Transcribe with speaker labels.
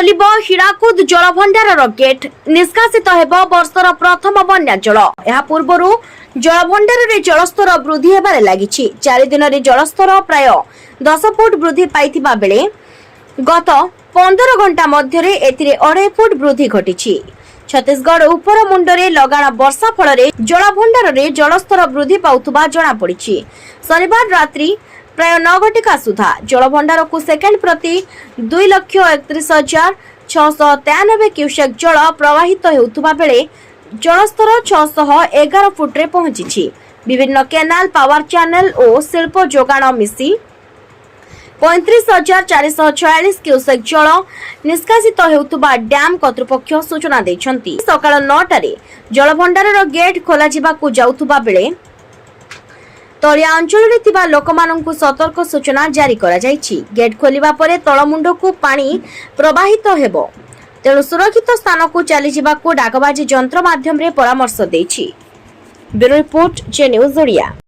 Speaker 1: खोलिब Hirakud जलभंडार gate निष्कासित हेब वर्षर प्रथम बन्या जल। यह पूर्व जलभंडार रे जलस्तर वृद्धि हेबारे लागिछि। 4 दिन रे जलस्तर प्राय 10 फुट वृद्धि पाइथिबा बेले गत 15 घंटा मध्य एथिरे 2.5 फुट वृद्धि घटिछि। छत्तीसगढ़ उपर मुंडरे लगाण वर्षा फल जलभंडार रे जलस्तर वृद्धि पाउथुबा जना पड़िछि। शनिवार रात्रि प्राय 9 घटिका सुधा जलभंडार को सेकेंड प्रति 2,31,693 क्यूसेक जल प्रवाहित हेउथुबा बेले जलस्तर 611 फुट रे पहुंची। विभिन्न केनाल पावर चैनल और शिल्प जोगाण मिसी 35,446 क्यूसेक जल निष्कासित हेउथुबा डैम कर्तृपक्ष सूचना दैछंती। सकाळ 9 रे जलभंडार गेट खोला जिबाकू जाउथुबा बेले तलिया अंचल रे थिबा लोकमानंकु सतर्क सूचना जारी करा जायछि। गेट खोलिबा परे तळमुंड को पानी प्रवाहित हेबो, तेणु सुरक्षित स्थान को चली जिबाकू डाकबाजी यंत्र माध्यम रे परामर्श दैछि। ब्यूरो रिपोर्ट जे न्यूज ओडिया।